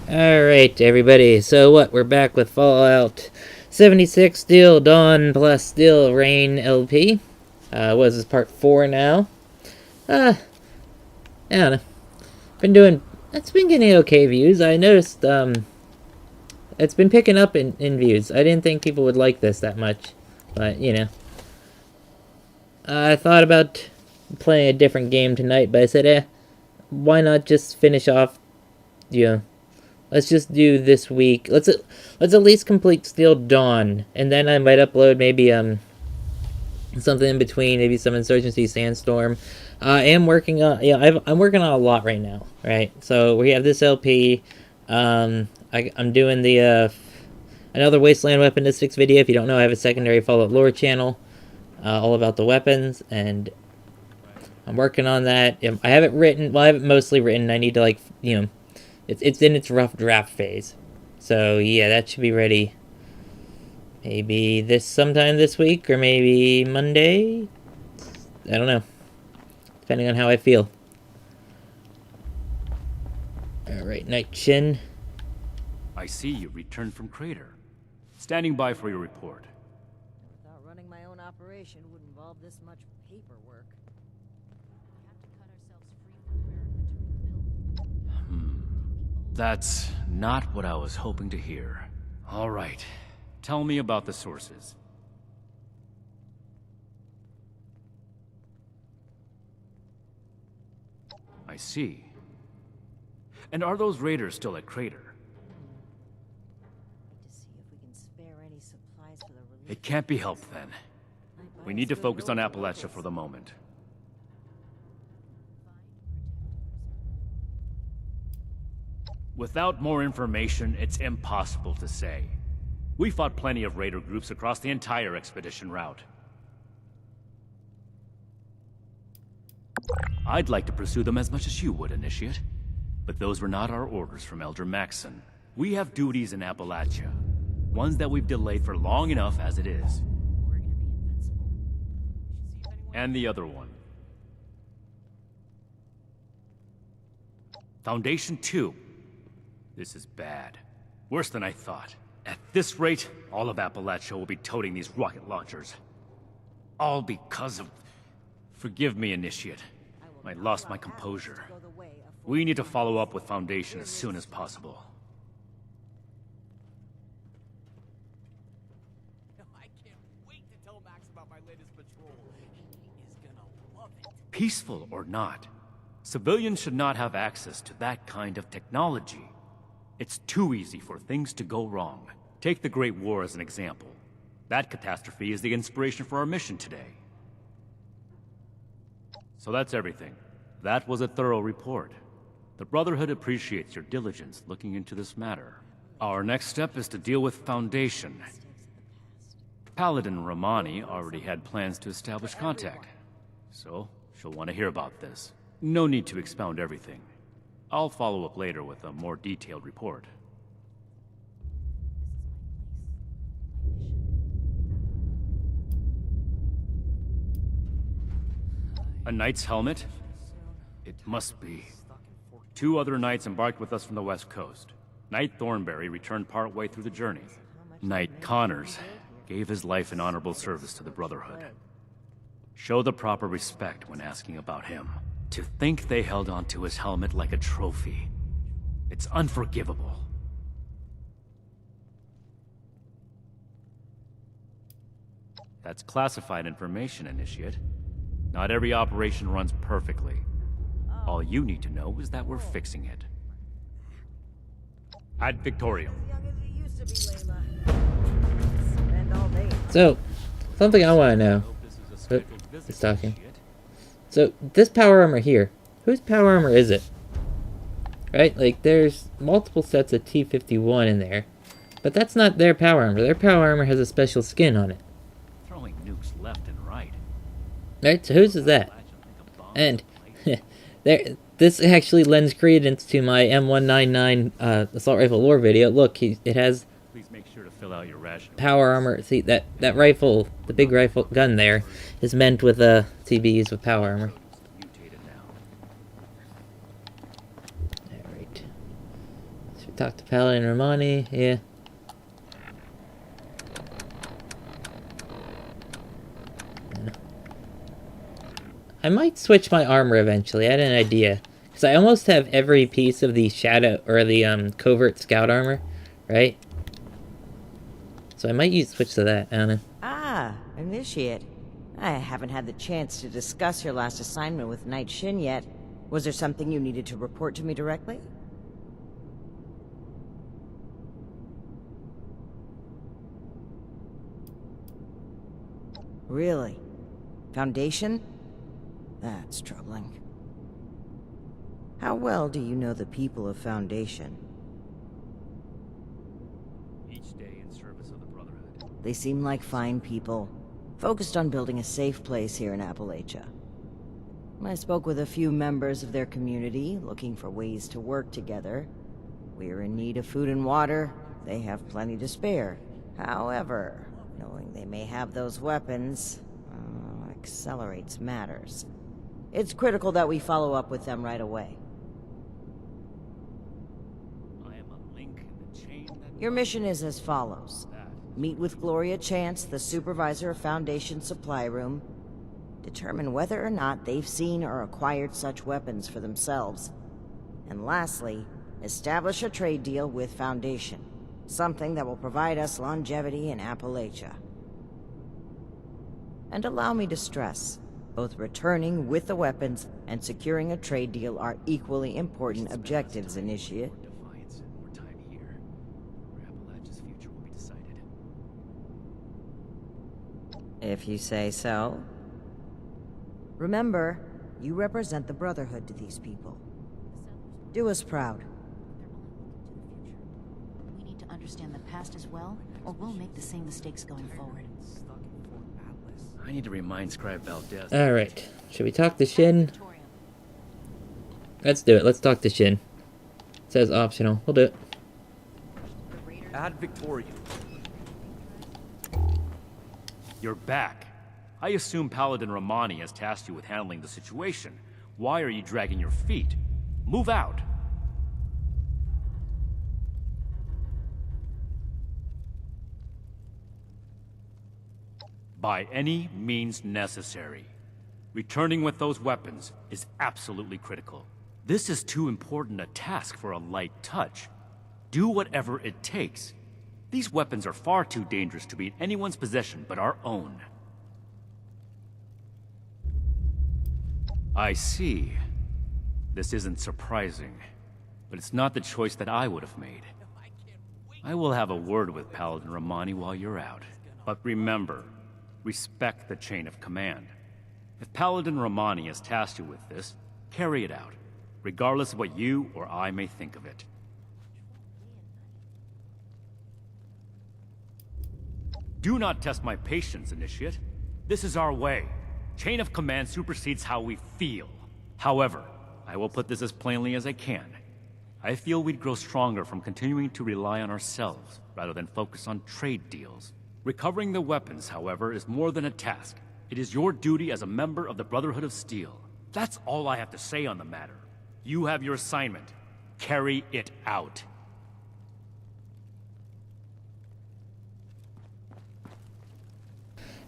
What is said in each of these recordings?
Alright, everybody, so what? We're back with Fallout 76 Steel Dawn plus Steel Rain LP. What is this, part 4 now? I don't know. It's been getting okay views. I noticed, it's been picking up in views. I didn't think people would like this that much, but, you know. I thought about playing a different game tonight, but I said, why not just finish off, let's just do this week. Let's at least complete Steel Dawn, and then I might upload maybe something in between, maybe some Insurgency Sandstorm. I am working on I'm working on a lot right now, right? So we have this LP. I'm doing the another Wasteland Weaponistics video. If you don't know, I have a secondary Fallout lore channel, all about the weapons, and I'm working on that. I have it written. Well, I have it mostly written. I need to it's in its rough draft phase. So yeah, that should be ready maybe sometime this week, or maybe Monday. I don't know. Depending on how I feel. Alright, Night Chin. I see you returned from Crater. Standing by for your report. Without running my own operation would involve this much paperwork. That's not what I was hoping to hear. All right. Tell me about the sources. I see. And are those raiders still at Crater? To see if we can spare any supplies for the relief. It can't be helped then. We need to focus on Appalachia for the moment. Without more information, it's impossible to say. We fought plenty of raider groups across the entire expedition route. I'd like to pursue them as much as you would, Initiate. But those were not our orders from Elder Maxson. We have duties in Appalachia. Ones that we've delayed for long enough as it is. We're gonna be invincible. And the other one. Foundation 2. This is bad. Worse than I thought. At this rate, all of Appalachia will be toting these rocket launchers. All because of... Forgive me, Initiate. I lost my composure. We need to follow up with Foundation as soon as possible. I can't wait to tell Max about my latest patrol. He is gonna love it. Peaceful or not, civilians should not have access to that kind of technology. It's too easy for things to go wrong. Take the Great War as an example. That catastrophe is the inspiration for our mission today. So that's everything. That was a thorough report. The Brotherhood appreciates your diligence looking into this matter. Our next step is to deal with Foundation. Paladin Romani already had plans to establish contact, so she'll want to hear about this. No need to expound everything. I'll follow up later with a more detailed report. A knight's helmet? It must be. 2 other knights embarked with us from the west coast. Knight Thornberry returned partway through the journey. Knight Connors gave his life in honorable service to the Brotherhood. Show the proper respect when asking about him. To think they held onto his helmet like a trophy. It's unforgivable. That's classified information, Initiate. Not every operation runs perfectly. All you need to know is that we're fixing it. Ad Victorium. So, something I want to know. It's talking. So, this power armor here, whose power armor is it? Right? Like, there's multiple sets of T-51 in there. But that's not their power armor. Their power armor has a special skin on it. Throwing nukes left and right. Right? So whose is that? And, this actually lends credence to my M199 assault rifle lore video. Look, it has... Please make sure to fill out your ration. Power armor. See, that rifle, the big rifle gun there, is meant with to be used with power armor. Alright. Talk to Paladin Romani, yeah. I might switch my armor eventually. I had an idea. Because I almost have every piece of the shadow, or the covert scout armor, right? So I might switch to that, I don't know. Ah, Initiate. I haven't had the chance to discuss your last assignment with Knight Shin yet. Was there something you needed to report to me directly? Really? Foundation? That's troubling. How well do you know the people of Foundation? Each day in service of the Brotherhood. They seem like fine people, focused on building a safe place here in Appalachia. I spoke with a few members of their community, looking for ways to work together. We're in need of food and water. They have plenty to spare. However, knowing they may have those weapons, accelerates matters. It's critical that we follow up with them right away. I am a link in the chain that... Your mission is as follows. Meet with Gloria Chance, the supervisor of Foundation Supply Room. Determine whether or not they've seen or acquired such weapons for themselves. And lastly, establish a trade deal with Foundation. Something that will provide us longevity in Appalachia. And allow me to stress, both returning with the weapons and securing a trade deal are equally important objectives, Initiate. Defiance and more time here, where Appalachia's future will be decided. If you say so. Remember, you represent the Brotherhood to these people. Do us proud. We need to understand the past as well, or we'll make the same mistakes going forward. I need to remind Scribe Valdez. Alright. Should we talk to Shin? Let's do it. Let's talk to Shin. It says optional. We'll do it. Ad Victoriam. You're back. I assume Paladin Romani has tasked you with handling the situation. Why are you dragging your feet? Move out! By any means necessary. Returning with those weapons is absolutely critical. This is too important a task for a light touch. Do whatever it takes. These weapons are far too dangerous to be in anyone's possession but our own. I see. This isn't surprising, but it's not the choice that I would have made. I will have a word with Paladin Romani while you're out. But remember, respect the chain of command. If Paladin Romani has tasked you with this, carry it out, regardless of what you or I may think of it. Do not test my patience, Initiate. This is our way. Chain of command supersedes how we feel. However, I will put this as plainly as I can. I feel we'd grow stronger from continuing to rely on ourselves, rather than focus on trade deals. Recovering the weapons, however, is more than a task. It is your duty as a member of the Brotherhood of Steel. That's all I have to say on the matter. You have your assignment. Carry it out.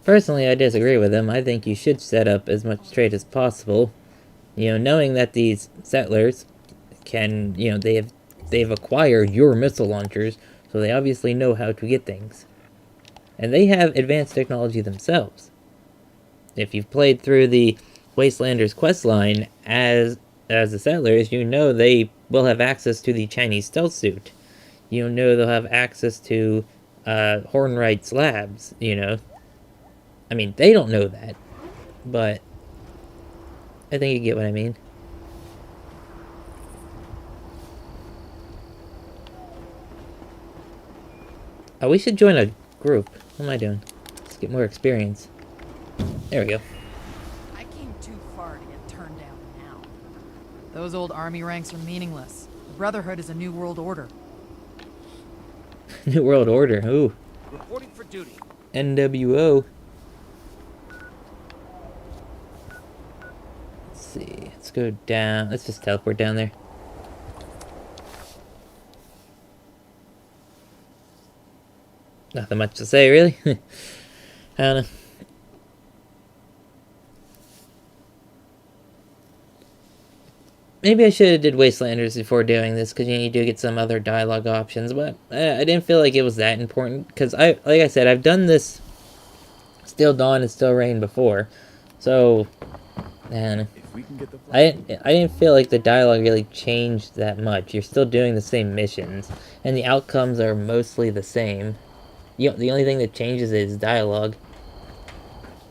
Personally, I disagree with him. I think you should set up as much trade as possible. You know, knowing that these settlers can, you know, they've acquired your missile launchers, so they obviously know how to get things. And they have advanced technology themselves. If you've played through the Wastelanders questline as the settlers, you know they will have access to the Chinese stealth suit. You know they'll have access to Hornwright's labs, you know. I mean, they don't know that, but I think you get what I mean. Oh, we should join a group. What am I doing? Let's get more experience. There we go. I came too far to get turned down now. Those old army ranks are meaningless. The Brotherhood is a new world order. New World Order. Ooh. Reporting for duty. NWO. Let's see. Let's go down. Let's just teleport down there. Nothing much to say, really. I don't know. Maybe I should have did Wastelanders before doing this, because you do get some other dialogue options, but I didn't feel like it was that important, because like I said, I've done this Still Dawn and Still Rain before, so man, I didn't feel like the dialogue really changed that much. You're still doing the same missions, and the outcomes are mostly the same. The only thing that changes is dialogue,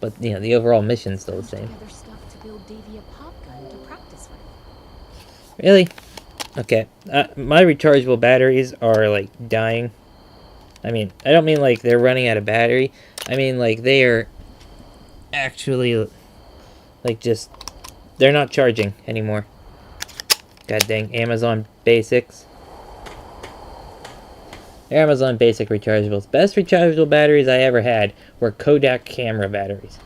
but the overall mission's still the same. Really? Okay. My rechargeable batteries are like dying. I mean, I don't mean like they're running out of battery. I mean like they are actually like just they're not charging anymore. God dang, Amazon Basics. Amazon Basic rechargeables. Best rechargeable batteries I ever had were Kodak camera batteries.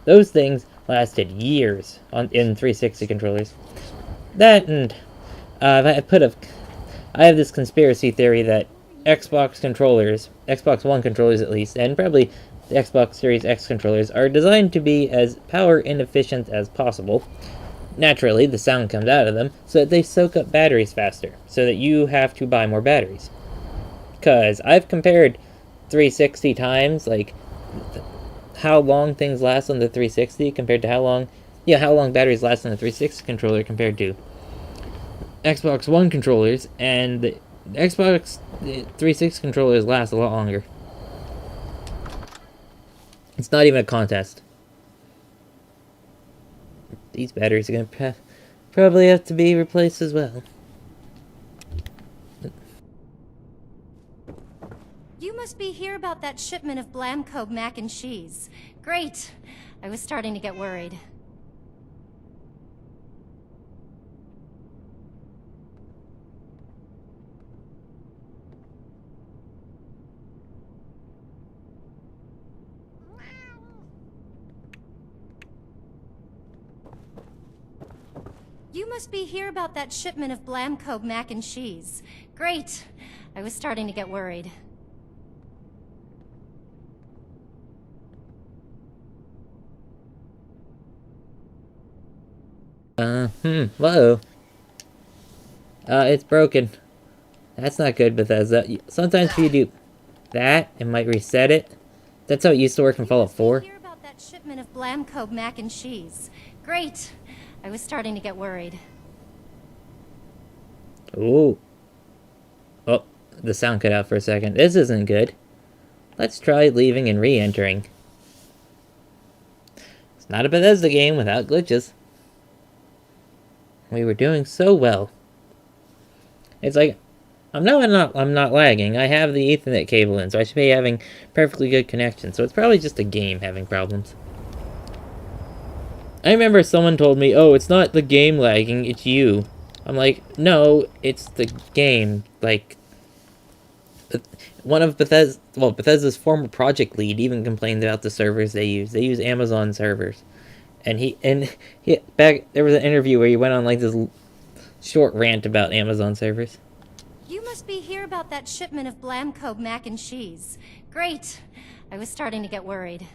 Those things lasted years in 360 controllers. That and I have this conspiracy theory that Xbox controllers, Xbox One controllers at least, and probably the Xbox Series X controllers are designed to be as power inefficient as possible. Naturally, the sound comes out of them, so that they soak up batteries faster, so that you have to buy more batteries. Because I've compared 360 times, like, how long things last on the 360 compared to how long batteries last on the 360 controller compared to Xbox One controllers, and the Xbox 360 controllers last a lot longer. It's not even a contest. These batteries are going to probably have to be replaced as well. You must be here about that shipment of Blamco mac and cheese. Great. I was starting to get worried. You must be here about that shipment of Blamco mac and cheese. Great. I was starting to get worried. Whoa. It's broken. That's not good, Bethesda. Sometimes if you do that, it might reset it. That's how it used to work in Fallout 4. Hear about that shipment of Blamco mac and cheese. Great. I was starting to get worried. Ooh. Oh, the sound cut out for a second. This isn't good. Let's try leaving and re-entering. It's not a Bethesda game without glitches. We were doing so well. It's like, I'm not lagging. I have the Ethernet cable in, so I should be having perfectly good connection. So it's probably just a game having problems. I remember someone told me, oh, it's not the game lagging, it's you. I'm like, no, it's the game. Like, one of Bethesda's former project lead even complained about the servers they use. They use Amazon servers. And there was an interview where he went on like this short rant about Amazon servers. You must be here about that shipment of Blamco mac and cheese. Great. I was starting to get worried.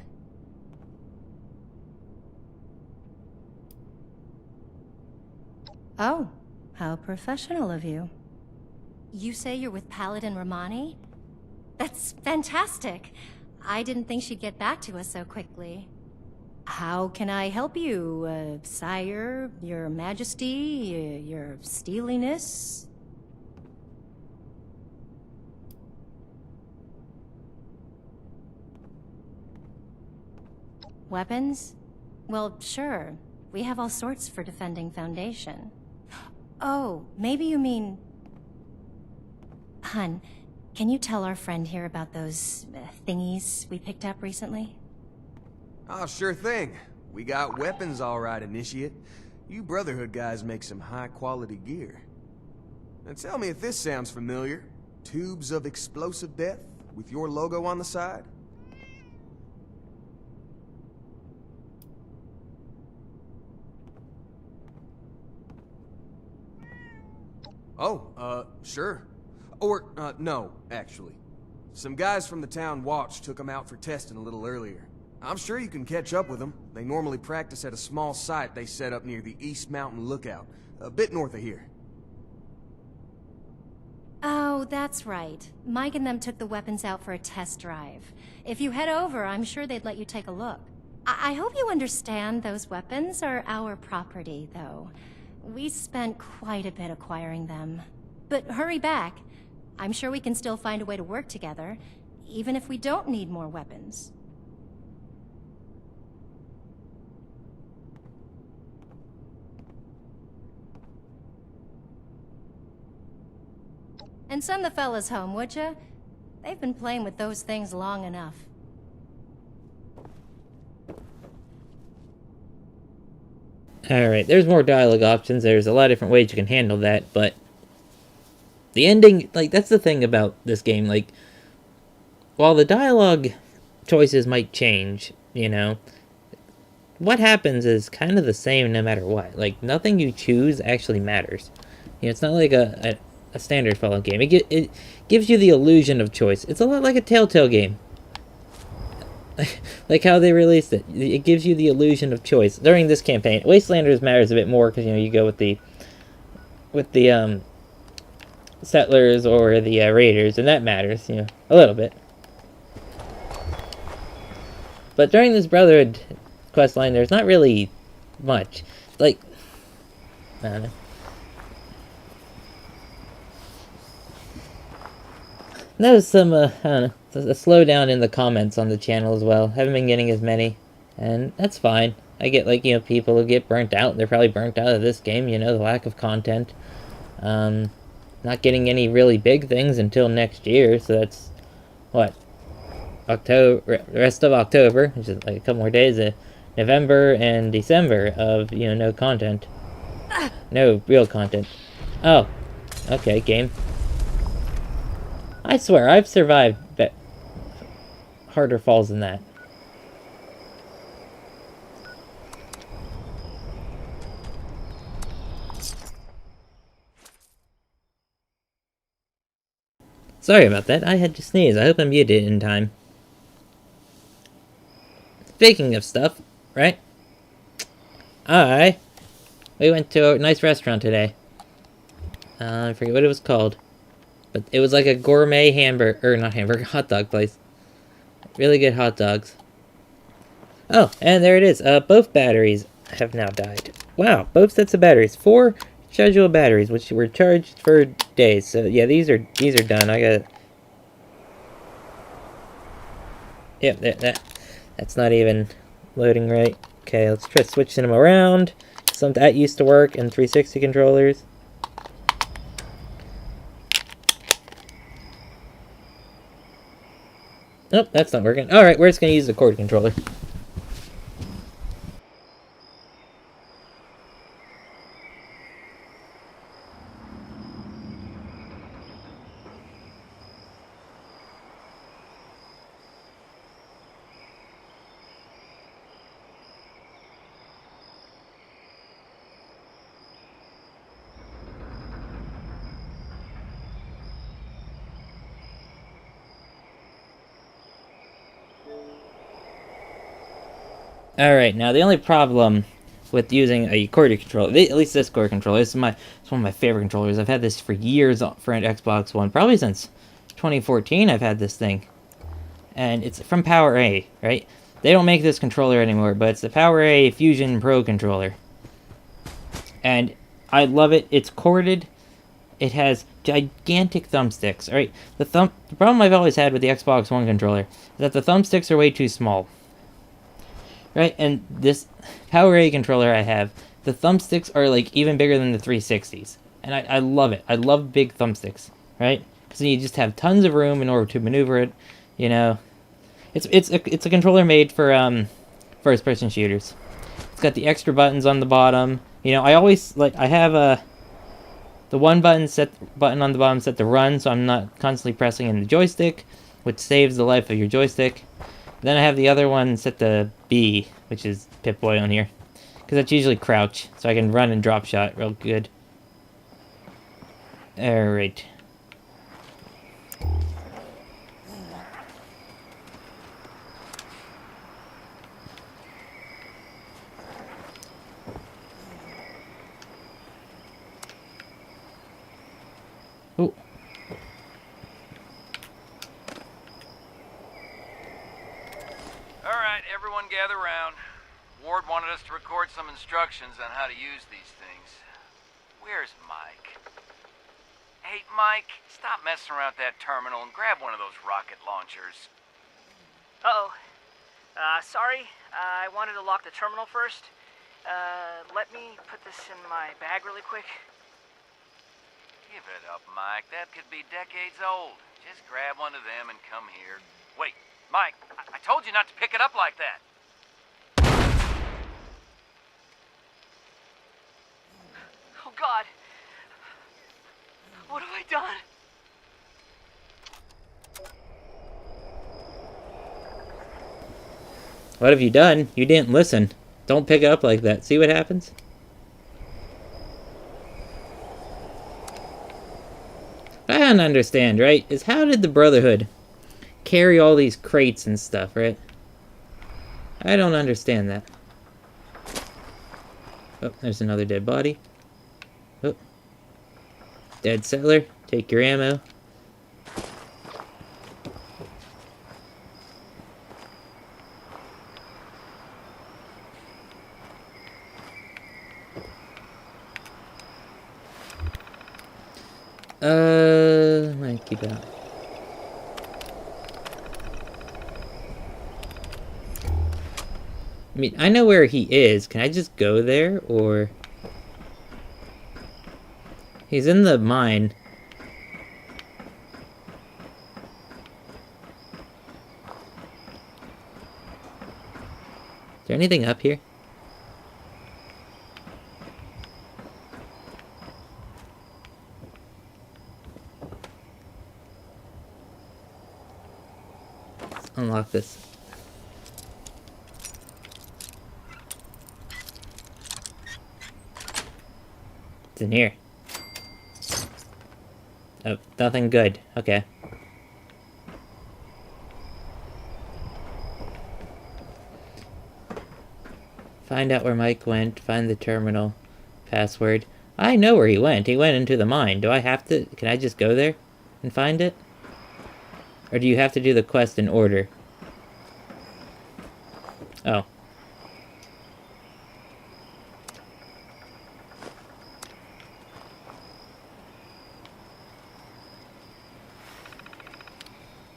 Oh, how professional of you. You say you're with Paladin Romani? That's fantastic. I didn't think she'd get back to us so quickly. How can I help you, sire, your majesty, your steeliness? Weapons? Well, sure. We have all sorts for defending Foundation. Oh, maybe you mean... Hun, can you tell our friend here about those thingies we picked up recently? Oh, sure thing. We got weapons all right, Initiate. You Brotherhood guys make some high-quality gear. Now tell me if this sounds familiar. Tubes of explosive death with your logo on the side? Oh, sure. Or, no, actually. Some guys from the town watch took them out for testing a little earlier. I'm sure you can catch up with them. They normally practice at a small site they set up near the East Mountain Lookout, a bit north of here. Oh, that's right. Mike and them took the weapons out for a test drive. If you head over, I'm sure they'd let you take a look. I hope you understand those weapons are our property, though. We spent quite a bit acquiring them. But hurry back. I'm sure we can still find a way to work together, even if we don't need more weapons. And send the fellas home, would ya? They've been playing with those things long enough. Alright, there's more dialogue options. There's a lot of different ways you can handle that, but the ending, like, that's the thing about this game. Like, while the dialogue choices might change, you know, what happens is kind of the same no matter what. Like, nothing you choose actually matters. You know, it's not like a standard Fallout game. It gives you the illusion of choice. It's a lot like a Telltale game. Like how they released it. It gives you the illusion of choice. During this campaign, Wastelanders matters a bit more because, you know, you go with the settlers or the raiders, and that matters, you know, a little bit. But during this Brotherhood questline, there's not really much. Like, I don't know. Notice some, I don't know, a slowdown in the comments on the channel as well. Haven't been getting as many, and that's fine. I get, like, you know, people who get burnt out. They're probably burnt out of this game, you know, the lack of content. Not getting any really big things until next year, so that's, what, October, the rest of October, which is like a couple more days, November and December of, you know, no content. No real content. Oh, okay, game. I swear, I've survived harder falls than that. Sorry about that, I had to sneeze. I hope I muted it in time. Speaking of stuff, right? We went to a nice restaurant today. I forget what it was called. But it was like a gourmet hot dog place. Really good hot dogs. Oh, and there it is. Both batteries have now died. Wow, both sets of batteries. 4 scheduled batteries, which were charged for days. So yeah, these are done. I got. Yep, that's not even loading right. Okay, let's try switching them around. Some that used to work in 360 controllers. Nope, that's not working. Alright, we're just going to use the cord controller. Alright, now the only problem with using a cord controller, at least this cord controller, it's one of my favorite controllers. I've had this for years for an Xbox One, probably since 2014 I've had this thing. And it's from PowerA, right? They don't make this controller anymore, but it's the PowerA Fusion Pro controller. And I love it. It's corded. It has gigantic thumbsticks. Alright, the problem I've always had with the Xbox One controller is that the thumbsticks are way too small. Right, and this PowerA controller I have, the thumbsticks are like even bigger than the 360s. And I love it. I love big thumbsticks, right? Because you just have tons of room in order to maneuver it, you know. It's a controller made for first-person shooters. It's got the extra buttons on the bottom. You know, I always, like, I have the one button on the bottom set to run, so I'm not constantly pressing in the joystick, which saves the life of your joystick. Then I have the other one set to B, which is Pip-Boy on here. Because that's usually crouch, so I can run and drop shot real good. Alright. Oh. Alright, everyone gather round. Ward wanted us to record some instructions on how to use these things. Where's Mike? Hey, Mike, stop messing around with that terminal and grab one of those rocket launchers. Uh-oh. Sorry. I wanted to lock the terminal first. Let me put this in my bag really quick. Give it up, Mike. That could be decades old. Just grab one of them and come here. Wait, Mike, I told you not to pick it up like that. Oh, God. What have I done? What have you done? You didn't listen. Don't pick it up like that. See what happens? What I don't understand, right, is how did the Brotherhood carry all these crates and stuff, right? I don't understand that. Oh, there's another dead body. Oh. Dead settler. Take your ammo. Might keep out. I mean, I know where he is. Can I just go there, or... He's in the mine. Is there anything up here? Let's unlock this. It's in here. Oh, nothing good. Okay. Find out where Mike went. Find the terminal. Password. I know where he went. He went into the mine. Do I have to... Can I just go there and find it? Or do you have to do the quest in order? Oh.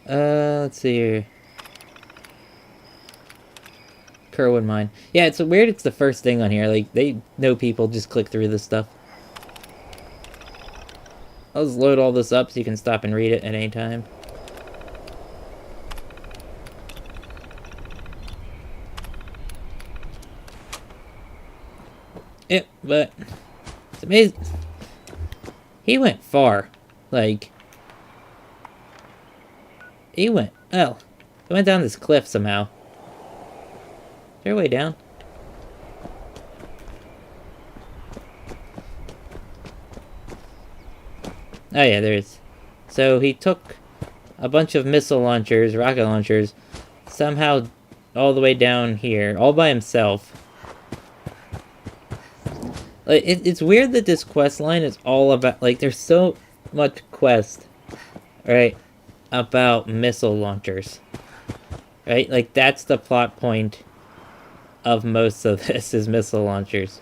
Let's see here. Kerwin Mine. Yeah, it's weird it's the first thing on here. Like, they know people just click through this stuff. I'll just load all this up so you can stop and read it at any time. Yeah, but it's amazing. He went far. Like, he went... Oh, he went down this cliff somehow. Is there a way down? Oh yeah, there is. So he took a bunch of missile launchers, rocket launchers, somehow all the way down here, all by himself. Like, it's weird that this quest line is all about... Like, there's so much quest, right, about missile launchers. Right? Like, that's the plot point of most of this, is missile launchers.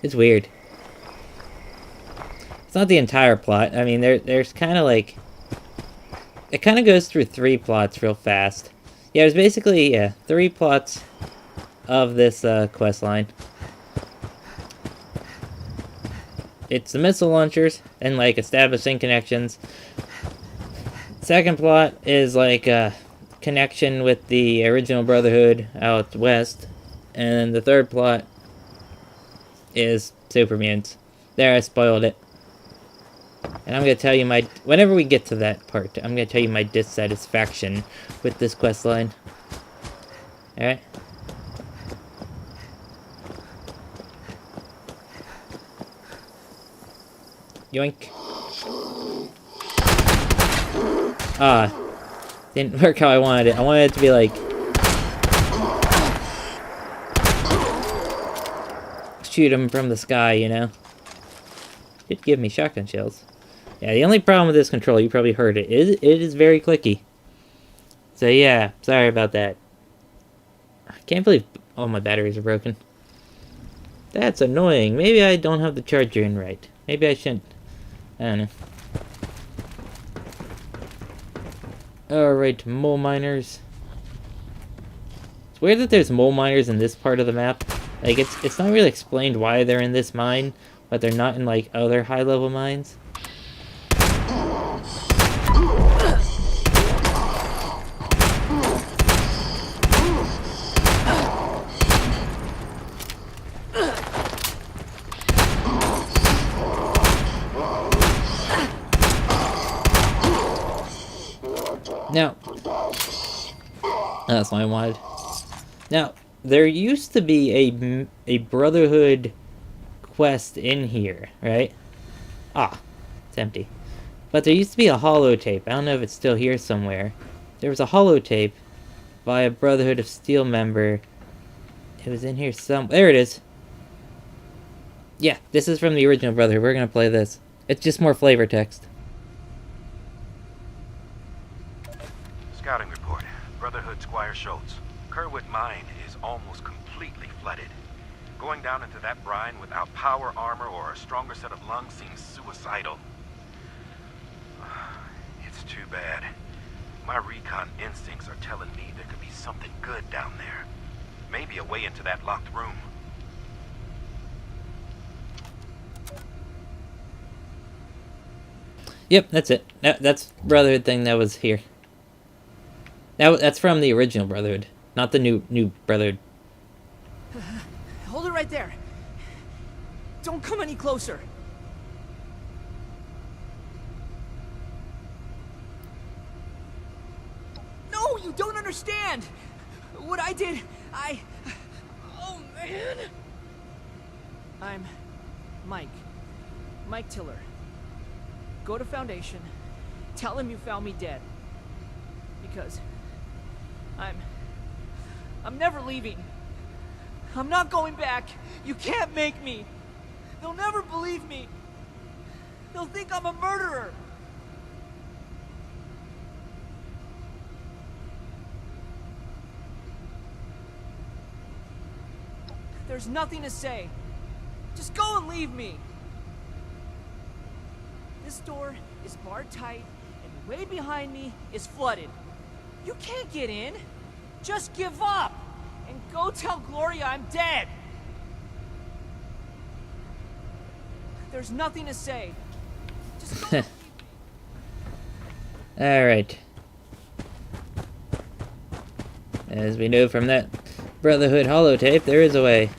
It's weird. It's not the entire plot. I mean, there's kind of like... It kind of goes through 3 plots real fast. Yeah, there's basically, yeah, 3 plots of this quest line. It's the missile launchers and, like, establishing connections. Second plot is, like, connection with the original Brotherhood out west. And then the third plot is super mutants. There, I spoiled it. And I'm going to tell you my... Whenever we get to that part, I'm going to tell you my dissatisfaction with this quest line. Alright? Yoink. Ah. Didn't work how I wanted it. I wanted it to be like... Shoot him from the sky, you know? Did give me shotgun shells. Yeah, the only problem with this controller, you probably heard it, is it is very clicky. So yeah, sorry about that. I can't believe all my batteries are broken. That's annoying. Maybe I don't have the charger in right. Maybe I shouldn't. I don't know. Alright, mole miners. It's weird that there's mole miners in this part of the map. Like, it's not really explained why they're in this mine, but they're not in, like, other high-level mines. Now, that's what I wanted. Now, there used to be a Brotherhood quest in here, right? Ah, it's empty. But there used to be a holotape. I don't know if it's still here somewhere. There was a holotape by a Brotherhood of Steel member. It was in here there it is. Yeah, this is from the original Brotherhood. We're gonna play this. It's just more flavor text. Scouting report. Brotherhood Squire Schultz. Kerwood Mine is almost completely flooded. Going down into that brine without power armor or a stronger set of lungs seems suicidal. It's too bad. My recon instincts are telling me there could be something good down there. Maybe a way into that locked room. Yep, that's it. That's Brotherhood thing that was here. That's from the original Brotherhood, not the new Brotherhood. Hold it right there. Don't come any closer. No, you don't understand. What I did, oh man. I'm Mike Tiller. Go to Foundation. Tell him you found me dead. Because I'm never leaving. I'm not going back. You can't make me. They'll never believe me. They'll think I'm a murderer. There's nothing to say. Just go and leave me. This door is barred tight, and way behind me is flooded. You can't get in. Just give up and go tell Gloria I'm dead. There's nothing to say. Just go. Alright. As we know from that Brotherhood holotape, there is a way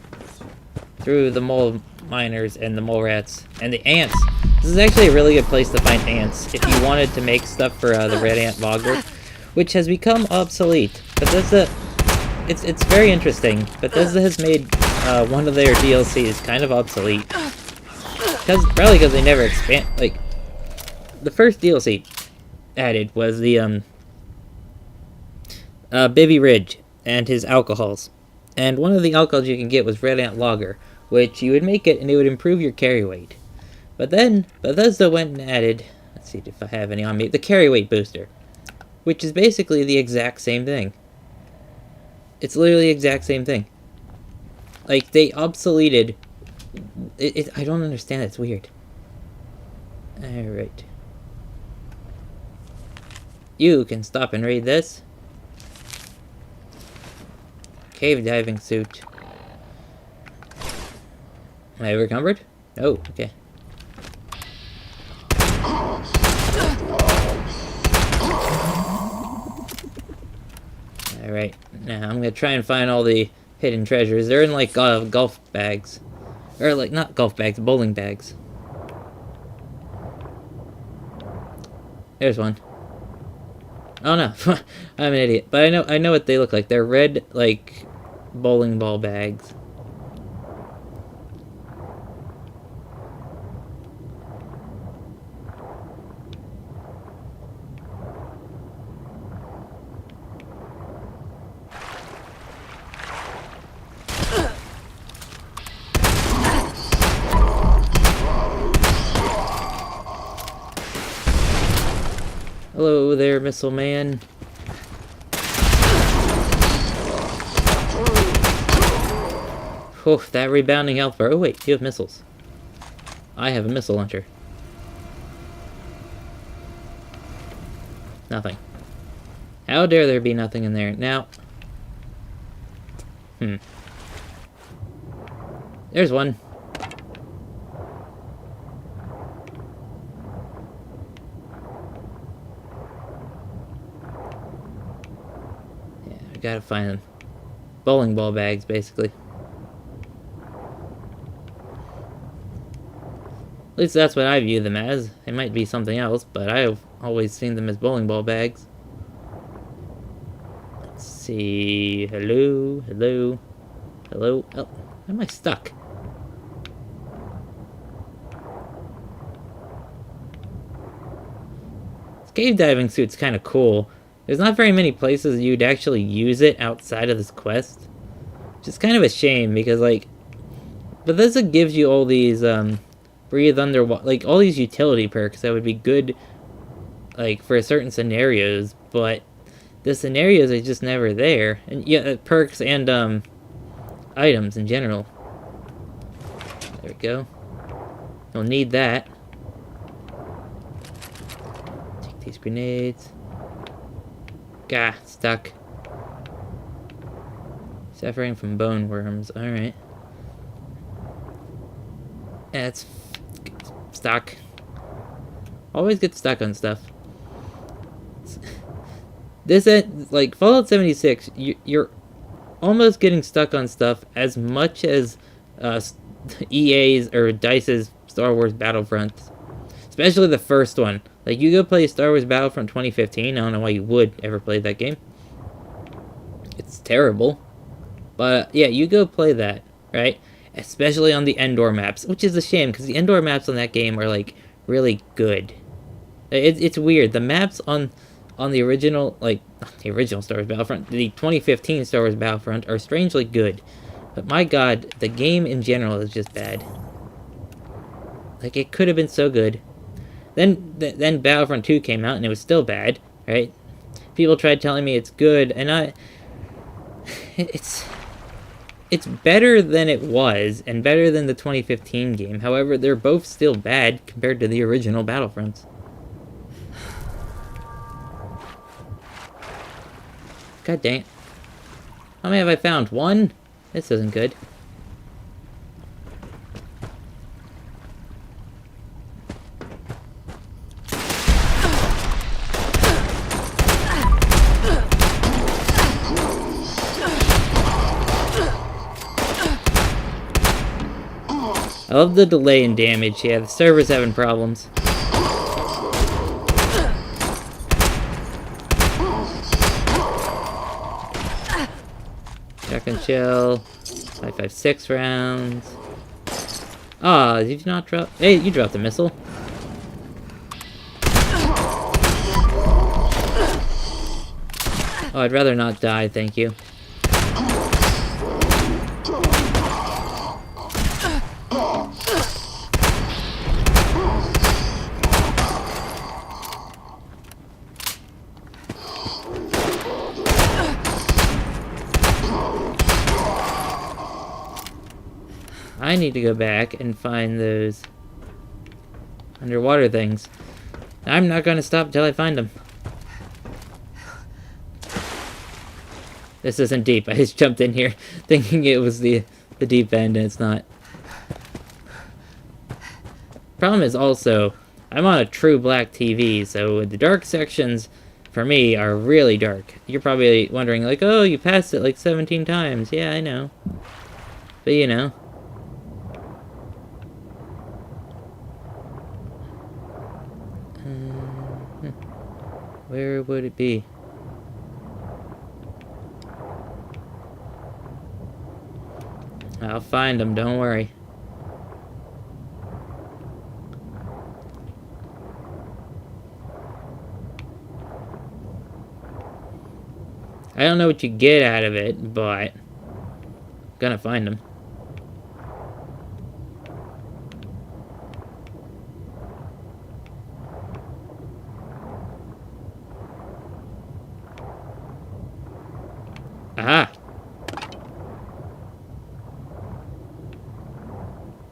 through the mole miners and the mole rats and the ants. This is actually a really good place to find ants if you wanted to make stuff for the red ant logger, which has become obsolete. Bethesda, it's very interesting. Bethesda has made one of their DLCs kind of obsolete. Probably because they never expand. Like, the first DLC added was the Bibby Ridge and his alcohols. And one of the alcohols you can get was Red Ant Lager, which you would make it and it would improve your carry weight. But then Bethesda went and added, let's see if I have any on me, the carry weight booster, which is basically the exact same thing. It's literally the exact same thing. Like, they obsoleted it. I don't understand. It's weird. Alright. You can stop and read this. Cave diving suit. Am I encumbered? Oh, okay. Alright, now I'm gonna try and find all the hidden treasures. They're in like golf bags. Or like, not golf bags, bowling bags. There's one. Oh no, I'm an idiot. But I know what they look like. They're red, like, bowling ball bags. Hello there, missile man. Oh, that rebounding health bar. Oh wait, you have missiles. I have a missile launcher. Nothing. How dare there be nothing in there? Now... There's one. Yeah, I gotta find them. Bowling ball bags, basically. At least that's what I view them as. They might be something else, but I've always seen them as bowling ball bags. Let's see... Hello? Hello? Hello? Oh, why am I stuck? This cave diving suit's kind of cool. There's not very many places you'd actually use it outside of this quest. Which is kind of a shame, because, like... Bethesda gives you all these, breathe underwater, like, all these utility perks that would be good, like, for certain scenarios, but the scenarios are just never there. And, yeah, perks and, items in general. There we go. Don't need that. Take these grenades. Gah, stuck. Suffering from bone worms, alright. Yeah, it's stuck. Always get stuck on stuff. This, like, Fallout 76, you're almost getting stuck on stuff as much as EA's or DICE's Star Wars Battlefront. Especially the first one. Like, you go play Star Wars Battlefront 2015, I don't know why you would ever play that game. It's terrible. But, yeah, you go play that, right? Especially on the Endor maps, which is a shame, because the Endor maps on that game are, like, really good. It's weird. The maps on the original, like, not the original Star Wars Battlefront, the 2015 Star Wars Battlefront are strangely good. But my god, the game in general is just bad. Like, it could have been so good. Then Battlefront 2 came out, and it was still bad, right? People tried telling me it's good, and It's better than it was, and better than the 2015 game. However, they're both still bad compared to the original Battlefronts. God dang it. How many have I found? One? This isn't good. I love the delay in damage. Yeah, the server's having problems. Shotgun shell. 5.56 rounds. Ah, did you not drop? Hey, you dropped a missile. Oh, I'd rather not die, thank you. I need to go back and find those underwater things. I'm not going to stop until I find them. This isn't deep. I just jumped in here thinking it was the deep end, and it's not. Problem is also, I'm on a true black TV, so the dark sections, for me, are really dark. You're probably wondering, like, oh, you passed it like 17 times. Yeah, I know. But, you know. Where would it be? I'll find them, don't worry. I don't know what you get out of it, but I'm gonna find them.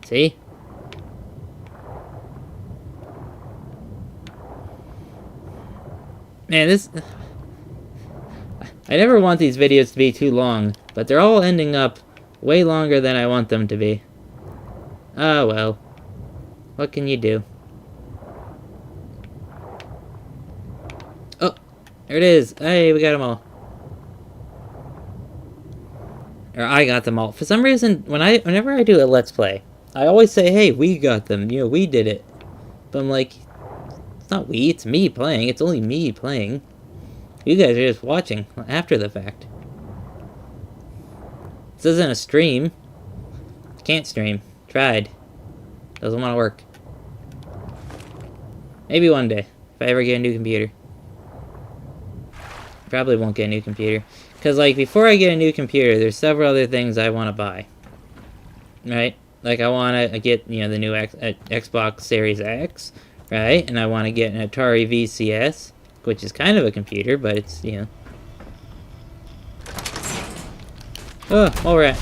See? Man, this... I never want these videos to be too long, but they're all ending up way longer than I want them to be. Oh well. What can you do? Oh! There it is! Hey, we got them all. Or I got them all. For some reason, whenever I do a Let's Play, I always say, hey, we got them. You know, we did it. But I'm like, it's not we, it's me playing. It's only me playing. You guys are just watching after the fact. This isn't a stream. Can't stream. Tried. Doesn't want to work. Maybe one day, if I ever get a new computer. Probably won't get a new computer. Because, like, before I get a new computer, there's several other things I want to buy. Right? Like, I want to get, you know, the new Xbox Series X. Right? And I want to get an Atari VCS. Which is kind of a computer, but it's, you know. Oh, all right.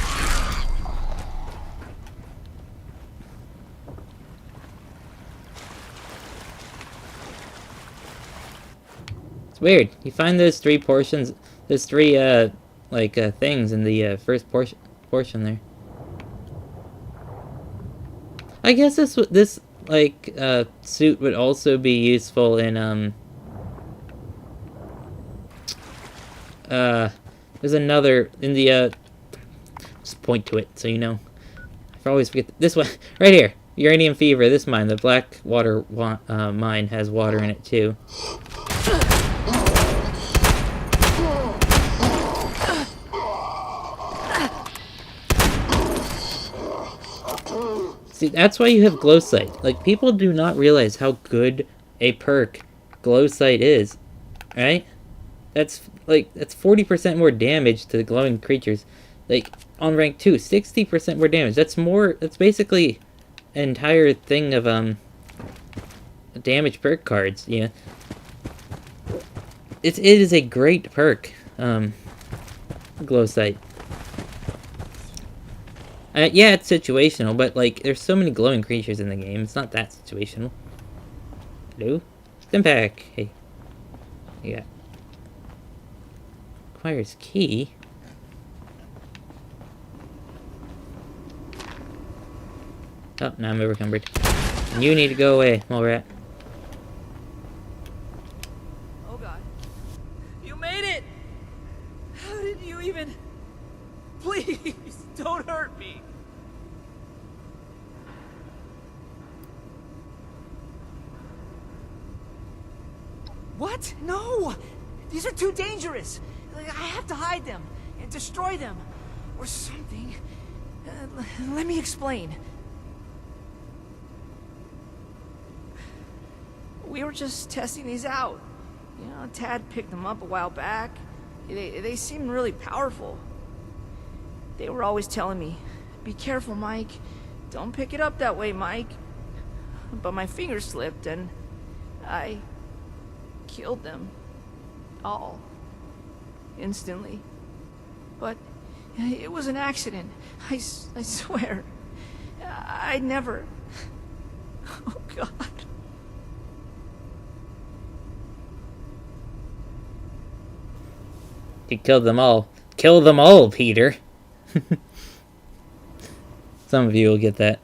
It's weird. You find those three portions, those three, things in the, first portion there. I guess this, suit would also be useful in, there's another in the, just point to it so you know. I always forget this one right here. Uranium Fever. This mine, the Blackwater mine, has water in it too. See, that's why you have glow sight. Like, people do not realize how good a perk glow sight is, right? That's 40% more damage to the glowing creatures. Like, on rank 2, 60% more damage. That's basically an entire thing of, damage perk cards, yeah. It is a great perk, glow sight. Yeah, it's situational, but, like, there's so many glowing creatures in the game, it's not that situational. Hello? Stimpack! Hey. Yeah. Requires key. Oh, now I'm overcumbered. You need to go away, mole rat. Oh god. You made it! How did you even... Please, don't hurt me! What? No! These are too dangerous! I have to hide them and destroy them or something. Let me explain. We were just testing these out. You know, Tad picked them up a while back. They seemed really powerful. They were always telling me, "Be careful, Mike. Don't pick it up that way, Mike." But my finger slipped and I killed them all. Instantly. But it was an accident. I swear. I never... Oh, God. You killed them all. Kill them all, Peter. Some of you will get that.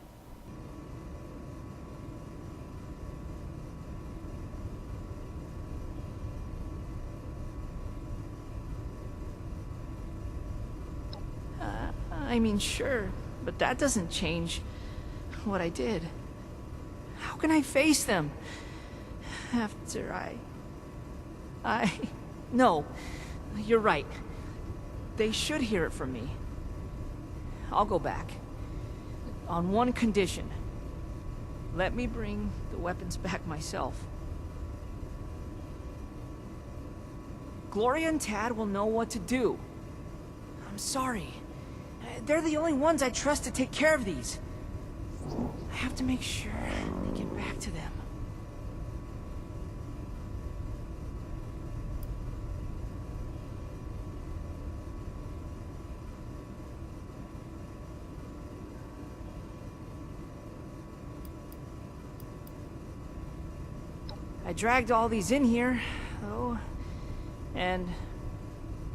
I mean, sure, but that doesn't change what I did. How can I face them after No, you're right. They should hear it from me. I'll go back. On one condition. Let me bring the weapons back myself. Gloria and Tad will know what to do. I'm sorry. They're the only ones I trust to take care of these. I have to make sure they get back to them. I dragged all these in here, though, and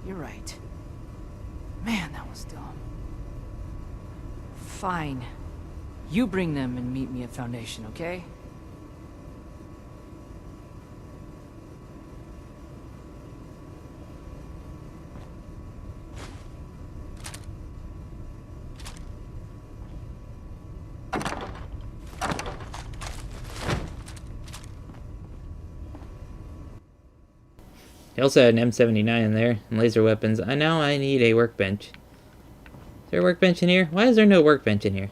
you're right. Man, that was dumb. Fine. You bring them and meet me at Foundation, okay? He also had an M79 in there, and laser weapons. I need a workbench. Is there a workbench in here? Why is there no workbench in here?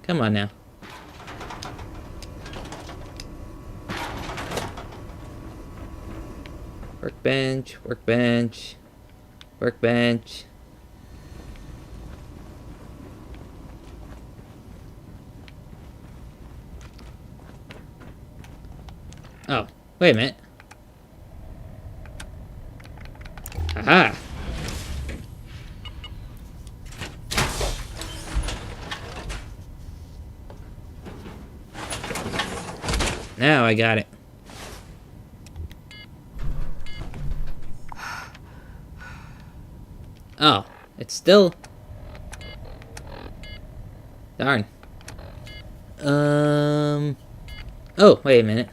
Come on now. Workbench, workbench, workbench. Oh, wait a minute. Aha! Now I got it. Oh, it's still... Darn. Oh, wait a minute.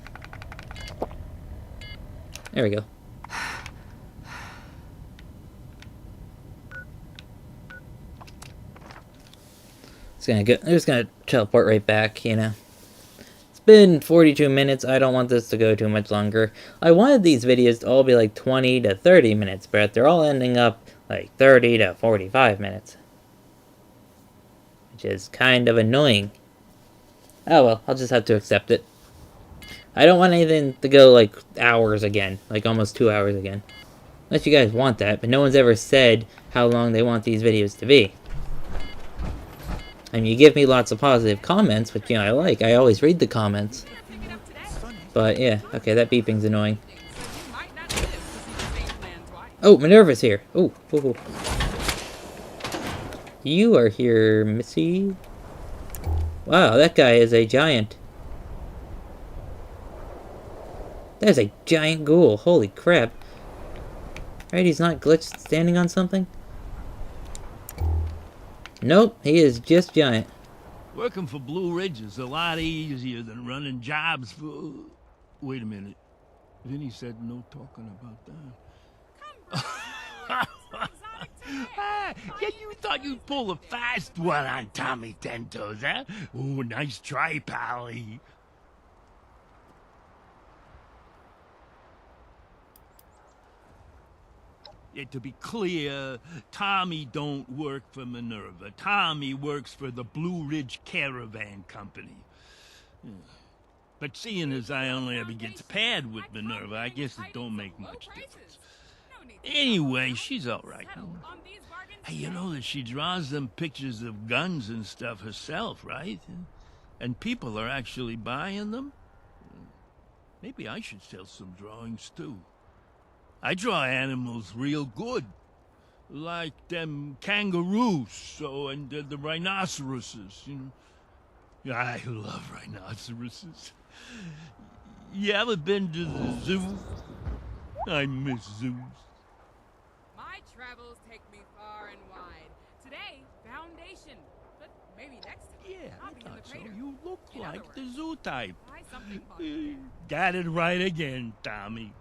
There we go. I'm just gonna teleport right back, you know. It's been 42 minutes. I don't want this to go too much longer. I wanted these videos to all be like 20 to 30 minutes, but they're all ending up like 30 to 45 minutes. Which is kind of annoying. Oh well, I'll just have to accept it. I don't want anything to go like hours again, like almost 2 hours again. Unless you guys want that, but no one's ever said how long they want these videos to be. I mean, you give me lots of positive comments, which, you know, I like. I always read the comments. But, yeah. Okay, that beeping's annoying. Oh, Minerva's here. Oh, oh, oh. You are here, Missy. Wow, that guy is a giant. That is a giant ghoul. Holy crap. Right, he's not glitched standing on something? Nope, he is just giant. Working for Blue Ridge is a lot easier than running jobs for... Wait a minute. Vinny said no talking about that. Yeah, you thought you'd pull a fast one on Tommy Ten Toes, huh? Oh, nice try, Pally. Yeah, to be clear, Tommy don't work for Minerva. Tommy works for the Blue Ridge Caravan Company. But seeing as I only ever gets paired with Minerva, I guess it don't make much difference. Anyway, she's all right. Hey, you know that she draws them pictures of guns and stuff herself, right? And people are actually buying them? Maybe I should sell some drawings, too. I draw animals real good. Like them kangaroos, so, and the rhinoceroses, you know. I love rhinoceroses. You ever been to the zoo? I miss zoos. My travels take me far and wide. Today, Foundation. But maybe next time. Yeah, I'll be in the so. crater. You look In like other the words, zoo type. try something fun. Got it right again, Tommy.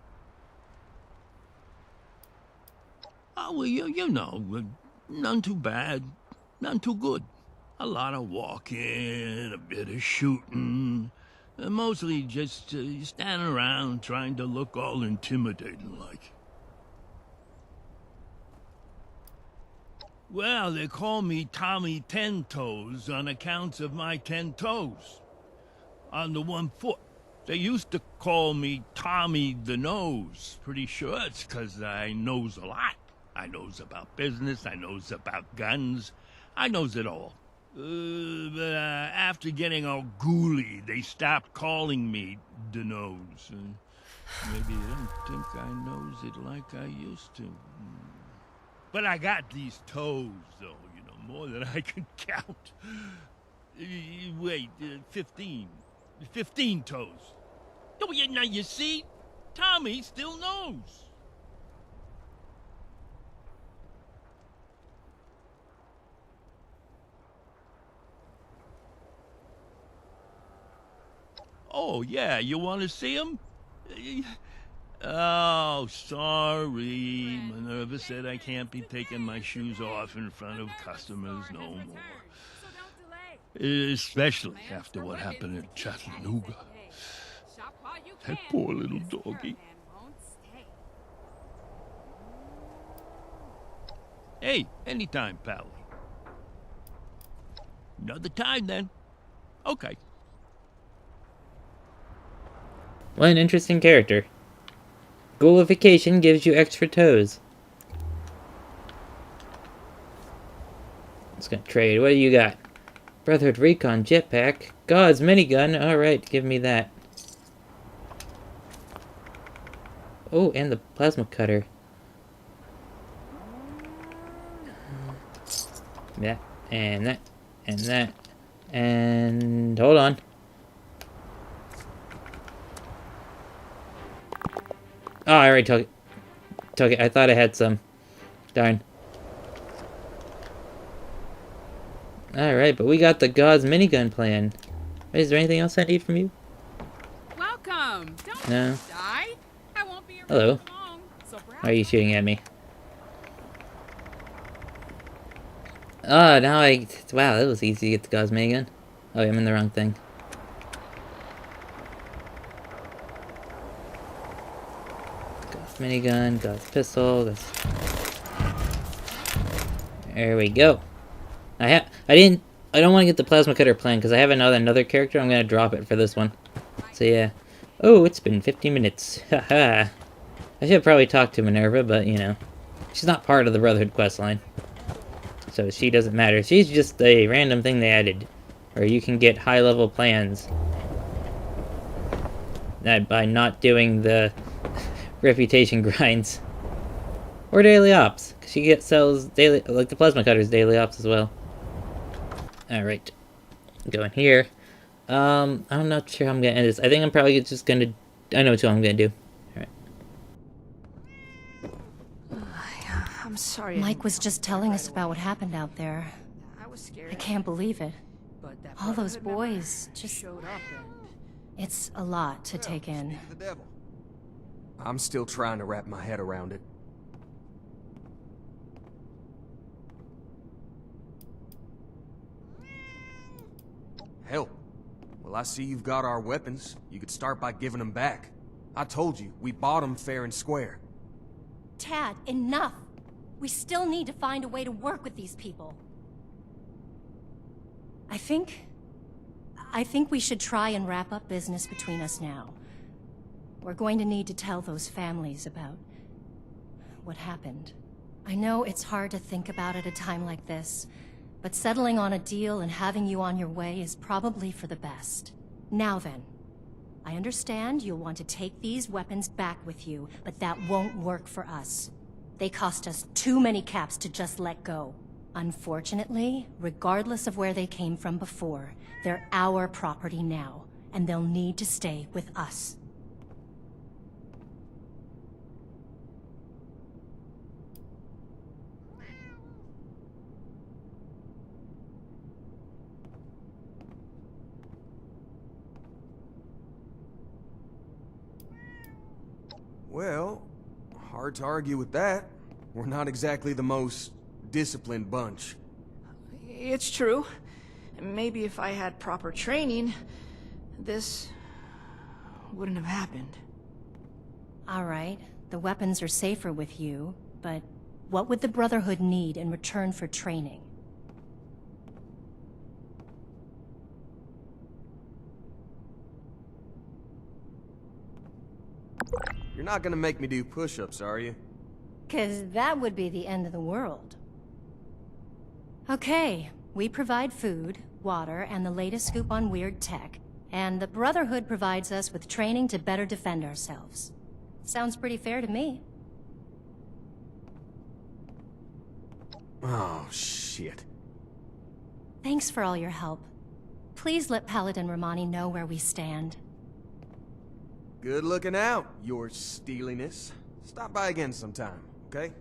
Oh, well, you know, none too bad, none too good. A lot of walking, a bit of shooting, mostly just standing around trying to look all intimidating like. Well, they call me Tommy Ten Toes on account of my 10 toes on the one foot. They used to call me Tommy the Nose. Pretty sure it's 'cause I knows a lot. I knows about business, I knows about guns, I knows it all. But after getting all ghouly, they stopped calling me the Nose. Maybe they don't think I knows it like I used to. But I got these toes, though, you know, more than I can count. Wait, 15. 15 toes. Oh, yeah, now you see? Tommy still knows. Oh, yeah, you want to see him? Oh, sorry. Minerva said I can't be taking my shoes off in front of customers no more. Especially after what happened in Chattanooga. That poor little doggy. Hey, anytime, pal. Another time, then. Okay. What an interesting character. Ghoulification gives you extra toes. Let's go trade. What do you got? Brotherhood Recon Jetpack. God's minigun. Alright, give me that. Oh, and the plasma cutter. That, and that, and that. And hold on. Oh, I already took it. Took it. I thought I had some. Darn. Alright, but we got the God's minigun plan. Is there anything else I need from you? Welcome. Don't No. die. I won't be around Hello. long. So Why are you shooting at me? Oh, now I... Wow, that was easy to get the God's minigun. Oh, I'm in the wrong thing. God's minigun, God's pistol, God's... There we go. I don't want to get the plasma cutter plan because I have another character. I'm gonna drop it for this one. So yeah. Oh, it's been 50 minutes. Haha. I should probably talk to Minerva, but you know, she's not part of the Brotherhood questline, so she doesn't matter. She's just a random thing they added, where you can get high-level plans by not doing the reputation grinds or daily ops. Cause she sells daily, like the plasma cutters, daily ops as well. Alright, go in here. I'm not sure how I'm gonna end this. I think I'm probably just gonna... I know what I'm gonna do. Alright. I'm sorry. Mike was just telling us about what happened out there. I was scared. I can't believe it. But that All those Brotherhood member boys just... showed up and... It's a lot to take in. The devil. I'm still trying to wrap my head around it. Hell. Well, I see you've got our weapons. You could start by giving them back. I told you, we bought them fair and square. Tad, enough! We still need to find a way to work with these people. I think we should try and wrap up business between us now. We're going to need to tell those families about what happened. I know it's hard to think about at a time like this, but settling on a deal and having you on your way is probably for the best. Now then, I understand you'll want to take these weapons back with you, but that won't work for us. They cost us too many caps to just let go. Unfortunately, regardless of where they came from before, they're our property now, and they'll need to stay with us. Well, hard to argue with that. We're not exactly the most disciplined bunch. It's true. Maybe if I had proper training, this wouldn't have happened. All right, the weapons are safer with you, but what would the Brotherhood need in return for training? You're not gonna make me do push-ups, are you? 'Cause that would be the end of the world. Okay, we provide food, water, and the latest scoop on weird tech, and the Brotherhood provides us with training to better defend ourselves. Sounds pretty fair to me. Oh, shit. Thanks for all your help. Please let Paladin Romani know where we stand. Good looking out, your steeliness. Stop by again sometime, okay?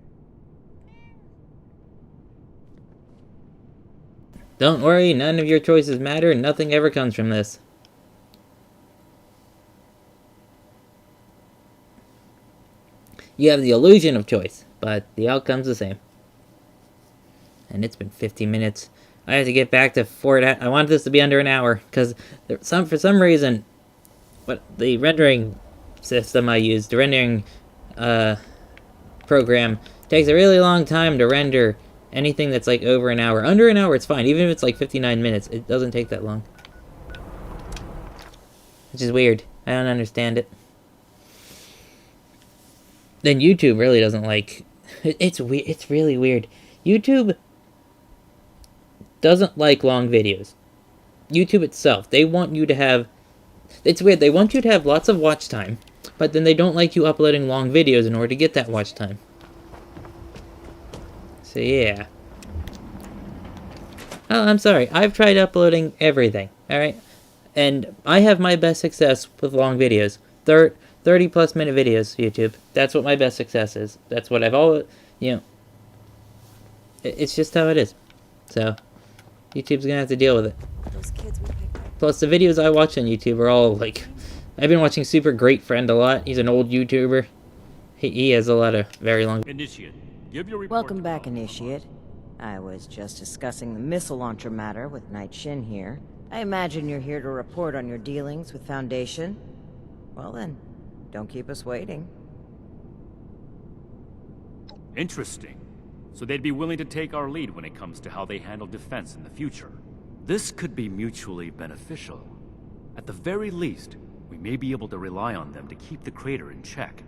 Don't worry, none of your choices matter, and nothing ever comes from this. You have the illusion of choice, but the outcome's the same. And it's been 15 minutes. I have to get back to Fort. I wanted this to be under an hour, because for some reason, the rendering system I use, the rendering program, takes a really long time to render anything that's like over an hour. Under an hour, it's fine. Even if it's like 59 minutes, it doesn't take that long. Which is weird. I don't understand it. Then YouTube really doesn't like... It's really weird. YouTube doesn't like long videos. YouTube itself, they want you to have... It's weird, they want you to have lots of watch time, but then they don't like you uploading long videos in order to get that watch time. So yeah. Oh, I'm sorry, I've tried uploading everything, alright? And I have my best success with long videos. 30 plus minute videos, YouTube. That's what my best success is. That's what I've always, it's just how it is. So, YouTube's gonna have to deal with it. Plus, the videos I watch on YouTube are all, like, I've been watching Super Great Friend a lot. He's an old YouTuber. He has a lot of very long... Initiate, give your report. Welcome back, Initiate. I was just discussing the missile launcher matter with Knight Shin here. I imagine you're here to report on your dealings with Foundation. Well then, don't keep us waiting. Interesting. So they'd be willing to take our lead when it comes to how they handle defense in the future. This could be mutually beneficial. At the very least, we may be able to rely on them to keep the crater in check.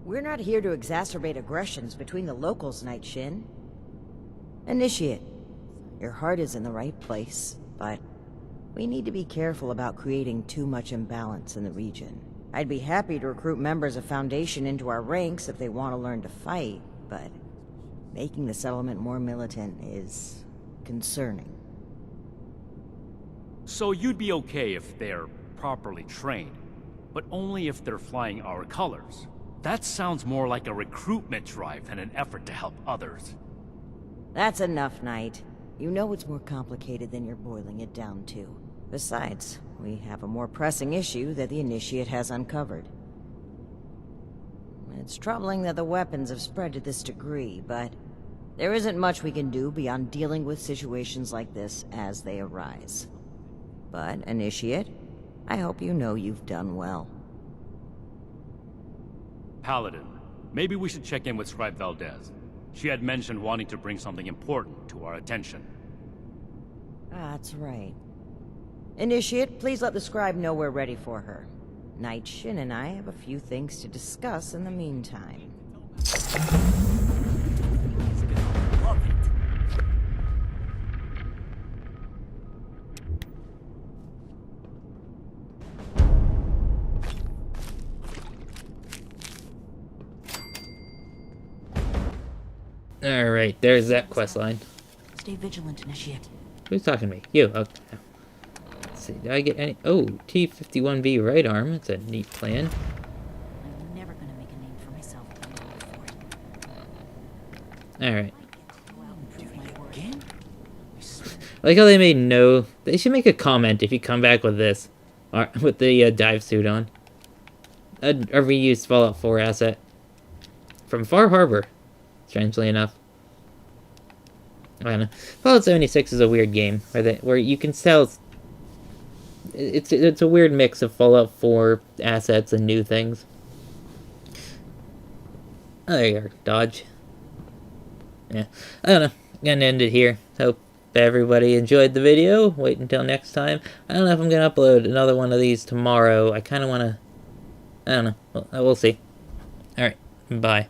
We're not here to exacerbate aggressions between the locals, Knight Shin. Initiate, your heart is in the right place, but we need to be careful about creating too much imbalance in the region. I'd be happy to recruit members of Foundation into our ranks if they want to learn to fight, but making the settlement more militant is concerning. So you'd be okay if they're properly trained, but only if they're flying our colors. That sounds more like a recruitment drive than an effort to help others. That's enough, Knight. You know it's more complicated than you're boiling it down to. Besides, we have a more pressing issue that the Initiate has uncovered. It's troubling that the weapons have spread to this degree, but there isn't much we can do beyond dealing with situations like this as they arise. But, Initiate, I hope you know you've done well. Paladin, maybe we should check in with Scribe Valdez. She had mentioned wanting to bring something important to our attention. That's right. Initiate, please let the Scribe know we're ready for her. Knight Shin and I have a few things to discuss in the meantime. Alright, there's that quest line. Stay vigilant, Initiate. Who's talking to me? You. Okay. Let's see, did I get any... Oh, T-51B right arm. That's a neat plan. I'm never gonna make a name for myself. Alright. I like how they made no... They should make a comment if you come back with this. Or, with the dive suit on. A reused Fallout 4 asset. From Far Harbor. Strangely enough. I don't know. Fallout 76 is a weird game where you can tell it's a weird mix of Fallout 4 assets and new things. Oh, there you are, Dodge. Yeah, I don't know. I'm gonna end it here. Hope everybody enjoyed the video. Wait until next time. I don't know if I'm gonna upload another one of these tomorrow. I kind of want to. I don't know. We'll see. All right. Bye.